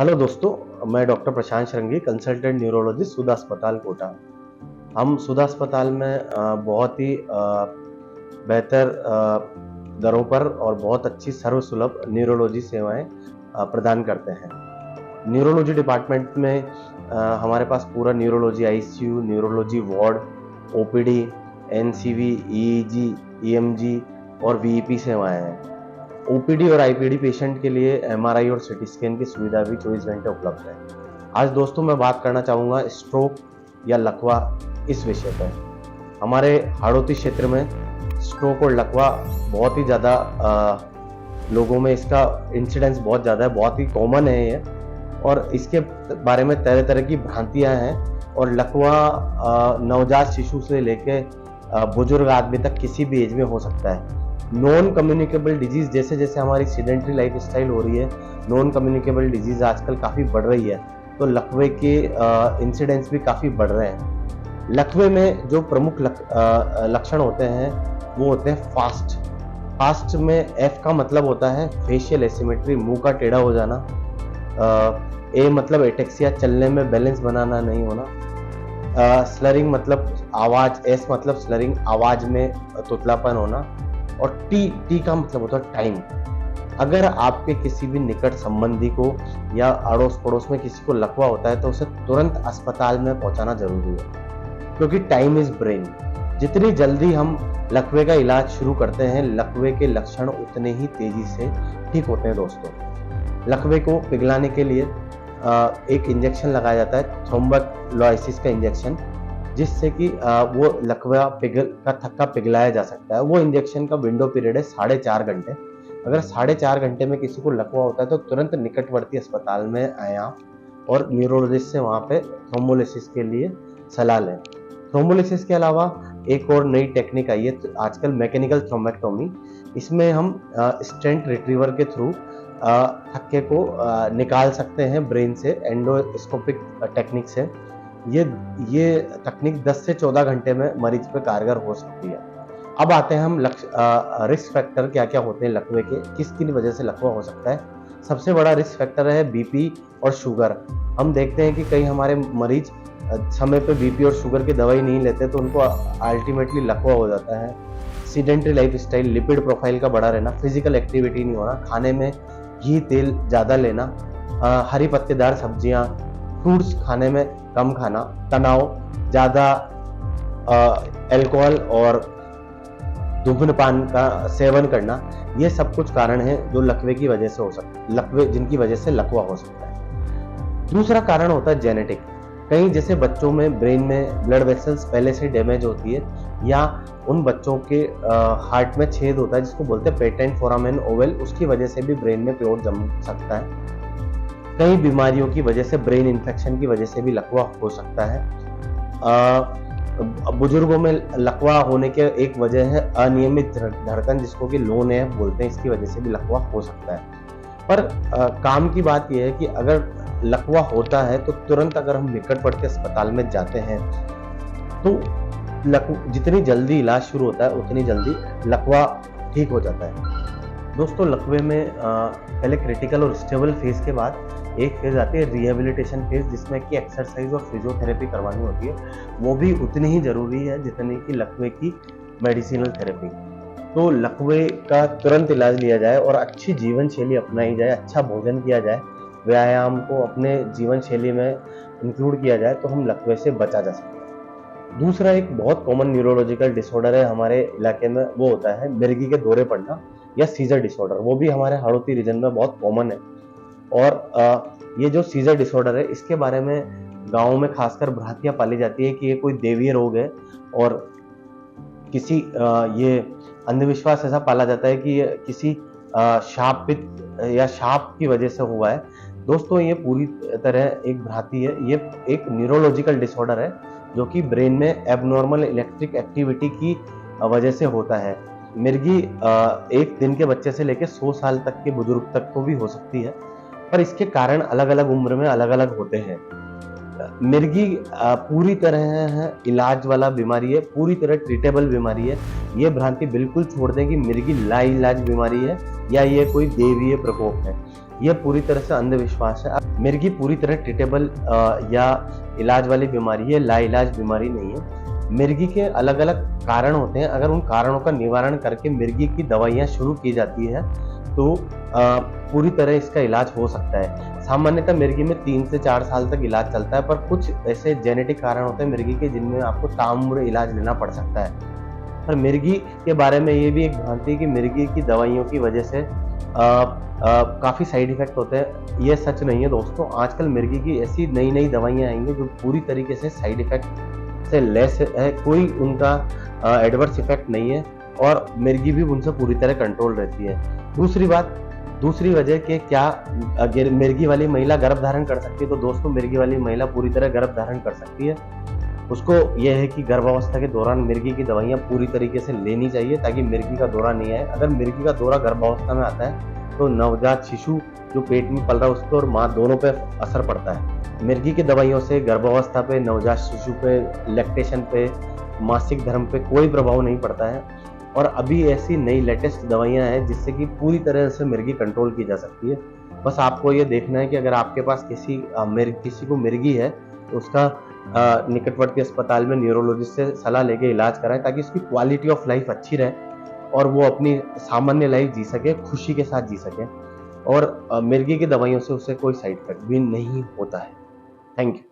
Hello दोस्तों, मैं doctor प्रशांत Shringi, consultant neurologist, सुधा अस्पताल कोटा। हम सुधा अस्पताल में बहुत ही बेहतर दरों पर और बहुत अच्छी सर्वसुलभ न्यूरोलॉजी सेवाएं प्रदान करते हैं। न्यूरोलॉजी डिपार्टमेंट में हमारे पास पूरा neurology ICU, neurology ward, OPD, NCV, EEG, EMG और वीईपी सेवाएं हैं। ओपीडी और आईपीडी पेशेंट के लिए एमआरआई और सीटी स्कैन की सुविधा भी 24 घंटे उपलब्ध है। आज दोस्तों मैं बात करना चाहूँगा स्ट्रोक या लकवा इस विषय पर। हमारे हाड़ौती क्षेत्र में स्ट्रोक और लकवा बहुत ही ज़्यादा लोगों में इसका इंसिडेंस बहुत ज़्यादा है, बहुत ही कॉमन है ये, और इसके बारे में तरह तरह की भ्रांतियाँ हैं। और लकवा नवजात शिशु से लेकर बुजुर्ग आदमी तक किसी भी एज में हो सकता है। नॉन कम्युनिकेबल डिजीज, जैसे जैसे हमारी सीडेंट्री लाइफ स्टाइल हो रही है, नॉन कम्युनिकेबल डिजीज आजकल काफ़ी बढ़ रही है, तो लकवे के इंसिडेंट्स भी काफ़ी बढ़ रहे हैं। लकवे में जो प्रमुख लक्षण होते हैं वो होते हैं फास्ट में एफ का मतलब होता है फेशियल एसिमेट्री, मुंह का टेढ़ा हो जाना। ए मतलब एटेक्सिया, चलने में बैलेंस बनाना नहीं होना। स्लरिंग मतलब आवाज, एस मतलब स्लरिंग, आवाज में तुतलापन होना। और टी का मतलब होता है टाइम। अगर आपके किसी भी निकट संबंधी को या अड़ोस पड़ोस में किसी को लकवा होता है तो उसे तुरंत अस्पताल में पहुंचाना जरूरी है, क्योंकि टाइम इज ब्रेन। जितनी जल्दी हम लकवे का इलाज शुरू करते हैं, लकवे के लक्षण उतने ही तेजी से ठीक होते हैं। दोस्तों, लकवे को पिघलाने के लिए एक इंजेक्शन लगाया जाता है, थ्रोम्बोलाइसिस का इंजेक्शन, जिससे कि वो लकवा का थक्का पिघलाया जा सकता है। वो इंजेक्शन का विंडो पीरियड है 4.5 घंटे। अगर 4.5 घंटे में किसी को लकवा होता है तो तुरंत निकटवर्ती अस्पताल में आए आप और न्यूरोलॉजिस्ट से वहाँ पे थ्रोम्बोलिसिस के लिए सलाह लें। थ्रोम्बोलिसिस के अलावा एक और नई टेक्निक आई है आजकल, मैकेनिकल थ्रोम्बेक्टोमी। इसमें हम स्टेंट रिट्रीवर के थ्रू थक्के को निकाल सकते हैं ब्रेन से, एंडोस्कोपिक टेक्निक से। ये तकनीक 10 से 14 घंटे में मरीज पे कारगर हो सकती है। अब आते हैं हम रिस्क फैक्टर क्या क्या होते हैं लकवे के, किसकी वजह से लकवा हो सकता है। सबसे बड़ा रिस्क फैक्टर है बीपी और शुगर। हम देखते हैं कि कई हमारे मरीज समय पे बीपी और शुगर की दवाई नहीं लेते तो उनको अल्टीमेटली लकवा हो जाता है। Sedentary life style, lipid profile का बड़ा रहना, फिजिकल एक्टिविटी नहीं होना, खाने में घी तेल ज़्यादा लेना, हरी पत्तेदार सब्जियां, फ्रूट्स खाने में कम खाना, तनाव, ज़्यादा अल्कोहल और धूम्रपान का सेवन करना, ये सब कुछ कारण है जो लकवे की वजह से हो सकता है, जिनकी वजह से लकवा हो सकता है। दूसरा कारण होता है जेनेटिक। कई जैसे बच्चों में ब्रेन में ब्लड वेसल्स पहले से डैमेज होती है, या उन बच्चों के हार्ट में छेद होता है जिसको बोलते हैं पेटेंट फोरामेन ओवल, उसकी वजह से भी ब्रेन में क्लोट जम सकता है। कई बीमारियों की वजह से, ब्रेन इन्फेक्शन की वजह से भी लकवा हो सकता है। बुजुर्गों में लकवा होने के एक वजह है अनियमित धड़कन, जिसको कि लो नेफ बोलते हैं, इसकी वजह से भी लकवा हो सकता है। पर काम की बात यह है कि अगर लकवा होता है तो तुरंत अगर हम निकटवर्ती अस्पताल में जाते हैं तो जितनी जल्दी इलाज शुरू होता है उतनी जल्दी लकवा ठीक हो जाता है। दोस्तों, लकवे में पहले क्रिटिकल और स्टेबल फेज के बाद एक फेज आती है रिहेबिलिटेशन फेज, जिसमें कि एक्सरसाइज और फिजियोथेरेपी करवानी होती है। वो भी उतनी ही जरूरी है जितनी कि लकवे की मेडिसिनल थेरेपी। तो लकवे का तुरंत इलाज लिया जाए और अच्छी जीवन शैली अपनाई जाए, अच्छा भोजन किया जाए, व्यायाम को अपने जीवन शैली में इंक्लूड किया जाए, तो हम लकवे से बचा जा सकता है। दूसरा एक बहुत कॉमन न्यूरोलॉजिकल डिसऑर्डर है हमारे इलाके में, वो होता है मिर्गी के दौरे पड़ना या सीजर डिसऑर्डर। वो भी हमारे हाड़ौती रीजन में बहुत कॉमन है। और ये जो सीजर डिसऑर्डर है, इसके बारे में गाँव में खासकर भ्रांतियाँ पाली जाती है कि ये कोई देवीय रोग है, और किसी ये अंधविश्वास ऐसा पाला जाता है कि ये किसी शापित या शाप की वजह से हुआ है। दोस्तों, ये पूरी तरह एक भ्रांति है। ये एक न्यूरोलॉजिकल डिसऑर्डर है जो कि ब्रेन में एबनॉर्मल इलेक्ट्रिक एक्टिविटी की वजह से होता है। मिर्गी एक दिन के बच्चे से लेकर 100 साल तक के बुजुर्ग तक को भी हो सकती है, पर इसके कारण अलग अलग उम्र में अलग अलग होते हैं। मिर्गी पूरी तरह इलाज वाला बीमारी है, पूरी तरह ट्रीटेबल बीमारी है। ये भ्रांति बिल्कुल छोड़ दें कि मिर्गी लाइलाज बीमारी है या ये कोई देवीय प्रकोप है। यह पूरी तरह से अंधविश्वास है। मिर्गी पूरी तरह ट्रीटेबल या इलाज वाली बीमारी है, लाइलाज बीमारी नहीं है। मिर्गी के अलग अलग कारण होते हैं। अगर उन कारणों का निवारण करके मिर्गी की दवाइयाँ शुरू की जाती है तो पूरी तरह इसका इलाज हो सकता है। सामान्यतः मिर्गी में 3 से 4 साल तक इलाज चलता है, पर कुछ ऐसे जेनेटिक कारण होते हैं मिर्गी के जिनमें आपको ताउम्र इलाज लेना पड़ सकता है। पर मिर्गी के बारे में ये भी एक भ्रांति है कि मिर्गी की दवाइयों की वजह से काफ़ी साइड इफ़ेक्ट होते हैं। ये सच नहीं है दोस्तों। आजकल मिर्गी की ऐसी नई-नई दवाइयाँ आई हैं जो पूरी तरीके से साइड इफ़ेक्ट से लेस है, कोई उनका एडवर्स इफ़ेक्ट नहीं है और मिर्गी भी उनसे पूरी तरह कंट्रोल रहती है। दूसरी वजह कि क्या अगर मिर्गी वाली महिला गर्भ धारण कर सकती है, तो दोस्तों मिर्गी वाली महिला पूरी तरह गर्भ धारण कर सकती है। उसको यह है कि गर्भावस्था के दौरान मिर्गी की दवाइयाँ पूरी तरीके से लेनी चाहिए ताकि मिर्गी का दौरा नहीं आए। अगर मिर्गी का दौरा गर्भावस्था में आता है तो नवजात शिशु जो पेट में पल रहा है उस पर और माँ दोनों पे असर पड़ता है। मिर्गी की दवाइयों से गर्भावस्था पे, नवजात शिशु पे, लैक्टेशन पे, मासिक धर्म पे कोई प्रभाव नहीं पड़ता है। और अभी ऐसी नई लेटेस्ट दवाइयाँ हैं जिससे कि पूरी तरह से मिर्गी कंट्रोल की जा सकती है। बस आपको ये देखना है कि अगर आपके पास किसी को मिर्गी है तो उसका निकटवर्ती अस्पताल में न्यूरोलॉजिस्ट से सलाह लेके इलाज कराएं ताकि उसकी क्वालिटी ऑफ लाइफ अच्छी रहे और वो अपनी सामान्य लाइफ जी सके, खुशी के साथ जी सके। और मिर्गी की दवाइयों से उससे कोई साइड इफेक्ट भी नहीं होता है। Thank you.